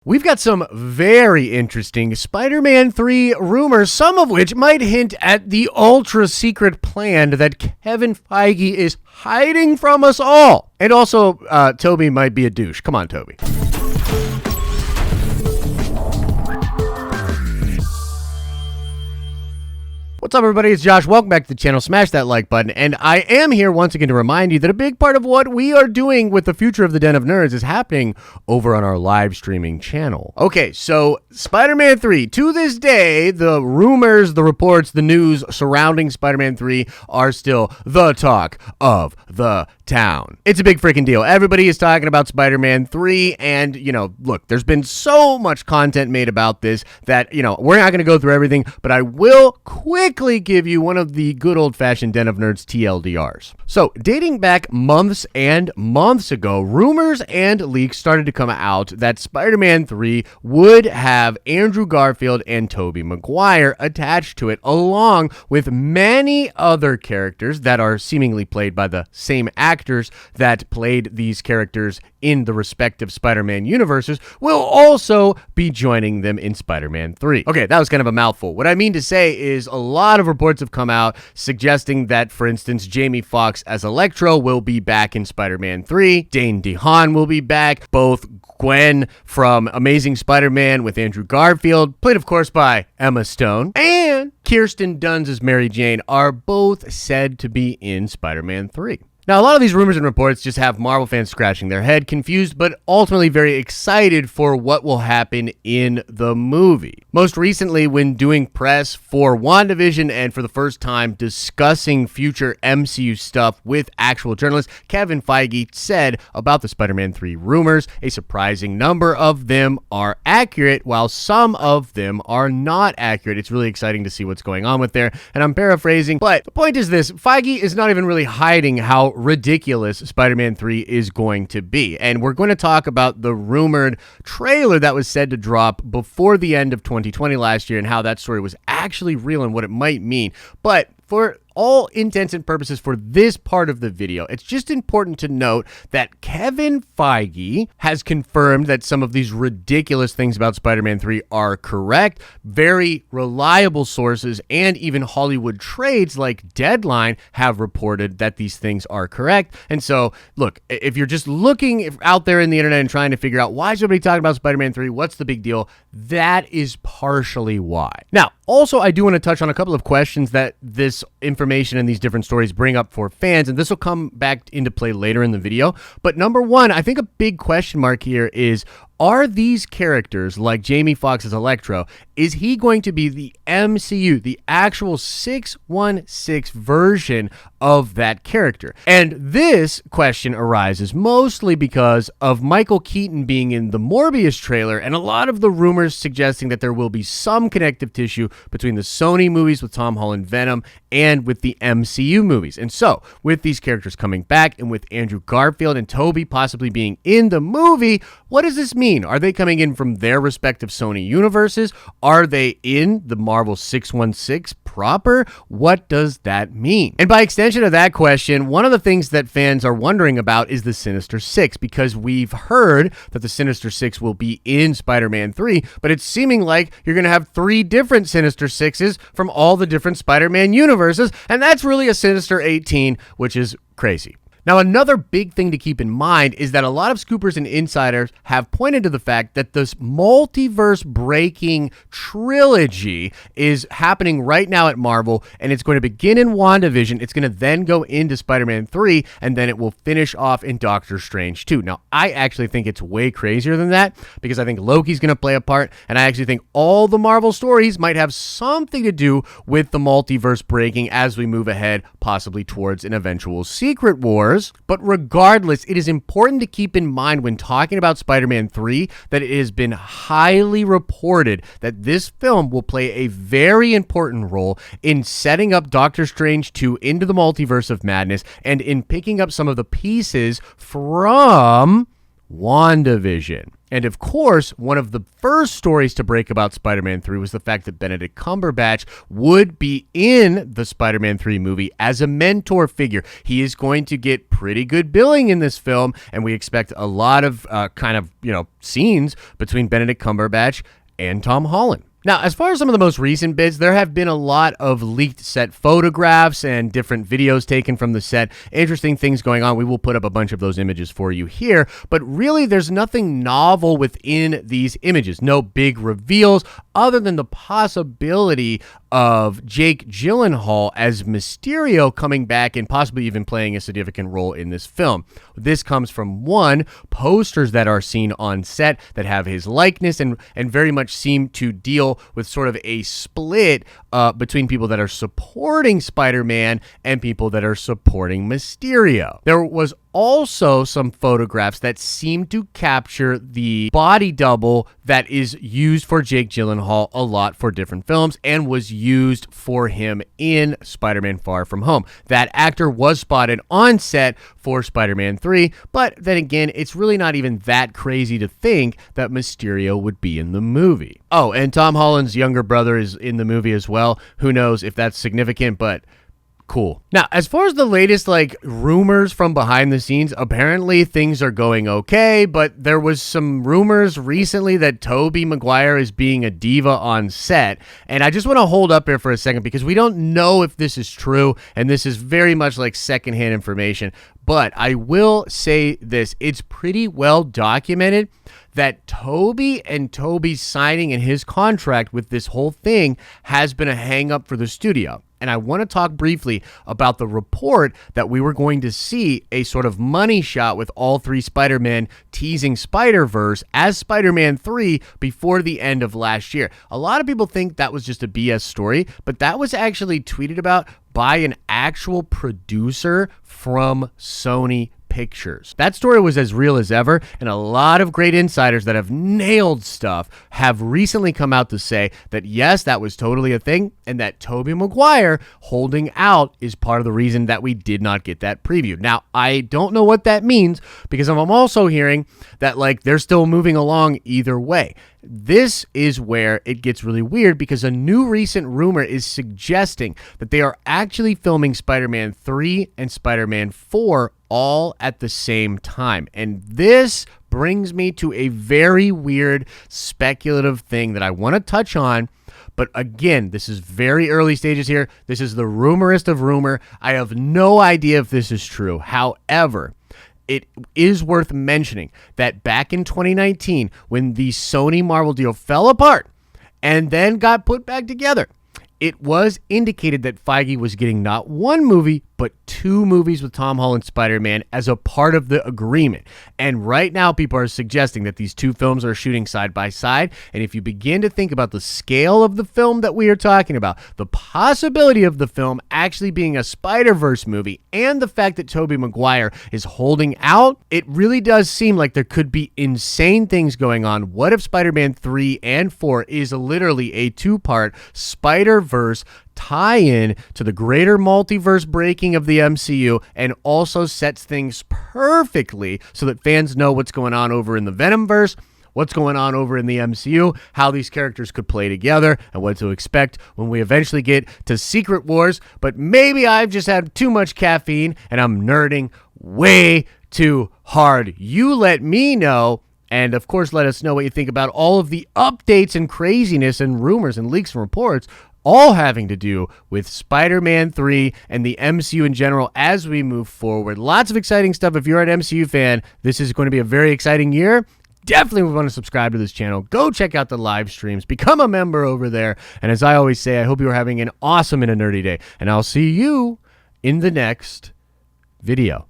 We've got some very interesting Spider-Man 3 rumors, some of which might hint at the ultra-secret plan that Kevin Feige is hiding from us all. And also, Tobey might be a douche. Come on, Tobey. What's up, everybody? It's Josh. Welcome back to the channel. Smash that like button. And I am here once again to remind you that a big part of what we are doing with the future of the Den of Nerds is happening over on our live streaming channel. Okay, so Spider-Man 3. To this day, the rumors, the reports, the news surrounding Spider-Man 3 are still the talk of the town. It's a big freaking deal. Everybody is talking about Spider-Man 3, and, look, there's been so much content made about this that, we're not going to go through everything, but I will quickly give you one of the good old-fashioned Den of Nerds TLDRs. So, dating back months and months ago, rumors and leaks started to come out that Spider-Man 3 would have Andrew Garfield and Tobey Maguire attached to it, along with many other characters that are seemingly played by the same actors that played these characters in the respective Spider-Man universes will also be joining them in Spider-Man 3. Okay, that was kind of a mouthful. What I mean to say is a lot of reports have come out suggesting that, for instance, Jamie Foxx as Electro will be back in Spider-Man 3. Dane DeHaan will be back. Both Gwen from Amazing Spider-Man with Andrew Garfield, played of course by Emma Stone, and Kirsten Dunst as Mary Jane are both said to be in Spider-Man 3. Now, a lot of these rumors and reports just have Marvel fans scratching their head, confused, but ultimately very excited for what will happen in the movie. Most recently, when doing press for WandaVision and for the first time discussing future MCU stuff with actual journalists, Kevin Feige said about the Spider-Man 3 rumors, a surprising number of them are accurate, while some of them are not accurate. It's really exciting to see what's going on with there, and I'm paraphrasing, but the point is this: Feige is not even really hiding how ridiculous Spider-Man 3 is going to be. And we're going to talk about the rumored trailer that was said to drop before the end of 2020 last year and how that story was actually real and what it might mean. But for all intents and purposes for this part of the video, it's just important to note that Kevin Feige has confirmed that some of these ridiculous things about Spider-Man 3 are correct. Very reliable sources and even Hollywood trades like Deadline have reported that these things are correct. And so, look, if you're just looking out there in the internet and trying to figure out why is everybody talking about Spider-Man 3, what's the big deal, that is partially why. Now, also, I do want to touch on a couple of questions that this information and these different stories bring up for fans, and this will come back into play later in the video. But number one, I think a big question mark here is, are these characters, like Jamie Foxx as Electro, is he going to be the MCU, the actual 616 version of that character? And this question arises mostly because of Michael Keaton being in the Morbius trailer and a lot of the rumors suggesting that there will be some connective tissue between the Sony movies with Tom Holland Venom and with the MCU movies. And so, with these characters coming back and with Andrew Garfield and Tobey possibly being in the movie, what does this mean? Are they coming in from their respective Sony universes? Are they in the Marvel 616 proper? What does that mean? And by extension of that question, one of the things that fans are wondering about is the Sinister Six, because we've heard that the Sinister Six will be in Spider-Man 3, but it's seeming like you're going to have 3 different Sinister Sixes from all the different Spider-Man universes, and that's really a Sinister 18, which is crazy. Now, another big thing to keep in mind is that a lot of scoopers and insiders have pointed to the fact that this multiverse breaking trilogy is happening right now at Marvel, and it's going to begin in WandaVision. It's going to then go into Spider-Man 3, and then it will finish off in Doctor Strange 2. Now, I actually think it's way crazier than that, because I think Loki's going to play a part, and I actually think all the Marvel stories might have something to do with the multiverse breaking as we move ahead, possibly towards an eventual Secret War. But regardless, it is important to keep in mind when talking about Spider-Man 3 that it has been highly reported that this film will play a very important role in setting up Doctor Strange 2 into the Multiverse of Madness and in picking up some of the pieces from WandaVision. And of course, one of the first stories to break about Spider-Man 3 was the fact that Benedict Cumberbatch would be in the Spider-Man 3 movie as a mentor figure. He is going to get pretty good billing in this film, and we expect a lot of scenes between Benedict Cumberbatch and Tom Holland. Now, as far as some of the most recent bits, there have been a lot of leaked set photographs and different videos taken from the set. Interesting things going on. We will put up a bunch of those images for you here, but really there's nothing novel within these images. No big reveals other than the possibility of Jake Gyllenhaal as Mysterio coming back and possibly even playing a significant role in this film. This comes from one, posters that are seen on set that have his likeness and very much seem to deal with sort of a split between people that are supporting Spider-Man and people that are supporting Mysterio. There was also some photographs that seem to capture the body double that is used for Jake Gyllenhaal a lot for different films and was used for him in Spider-Man Far From Home. That actor was spotted on set for Spider-Man 3, but then again, it's really not even that crazy to think that Mysterio would be in the movie. Oh, and Tom Holland's younger brother is in the movie as well. Who knows if that's significant, but cool. Now, as far as the latest rumors from behind the scenes, apparently things are going okay, but there was some rumors recently that Tobey Maguire is being a diva on set, and I just want to hold up here for a second because we don't know if this is true, and this is very much like secondhand information, but I will say this, it's pretty well documented that Tobey and Tobey's signing and his contract with this whole thing has been a hang-up for the studio. And I want to talk briefly about the report that we were going to see a sort of money shot with all three Spider-Men teasing SpiderVerse as Spider-Man 3 before the end of last year. A lot of people think that was just a BS story, but that was actually tweeted about by an actual producer from Sony Pictures. That story was as real as ever, and a lot of great insiders that have nailed stuff have recently come out to say that yes, that was totally a thing, and that Tobey Maguire holding out is part of the reason that we did not get that preview. Now, I don't know what that means because I'm also hearing that they're still moving along either way. This is where it gets really weird because a new recent rumor is suggesting that they are actually filming Spider-Man 3 and Spider-Man 4 all at the same time. And this brings me to a very weird speculative thing that I want to touch on. But again, this is very early stages here. This is the rumorist of rumor. I have no idea if this is true. However, it is worth mentioning that back in 2019, when the Sony Marvel deal fell apart and then got put back together, it was indicated that Feige was getting not one movie, but two movies with Tom Holland's Spider-Man as a part of the agreement. And right now, people are suggesting that these two films are shooting side by side. And if you begin to think about the scale of the film that we are talking about, the possibility of the film actually being a Spider-Verse movie, and the fact that Tobey Maguire is holding out, it really does seem like there could be insane things going on. What if Spider-Man 3 and 4 is literally a two-part Spider-Verse tie-in to the greater multiverse breaking of the MCU and also sets things perfectly so that fans know what's going on over in the Venomverse, what's going on over in the MCU, how these characters could play together, and what to expect when we eventually get to Secret Wars. But maybe I've just had too much caffeine and I'm nerding way too hard. You let me know. And of course, let us know what you think about all of the updates and craziness and rumors and leaks and reports, all having to do with Spider-Man 3 and the MCU in general as we move forward. Lots of exciting stuff. If you're an MCU fan, this is going to be a very exciting year. Definitely want to subscribe to this channel. Go check out the live streams. Become a member over there. And as I always say, I hope you are having an awesome and a nerdy day. And I'll see you in the next video.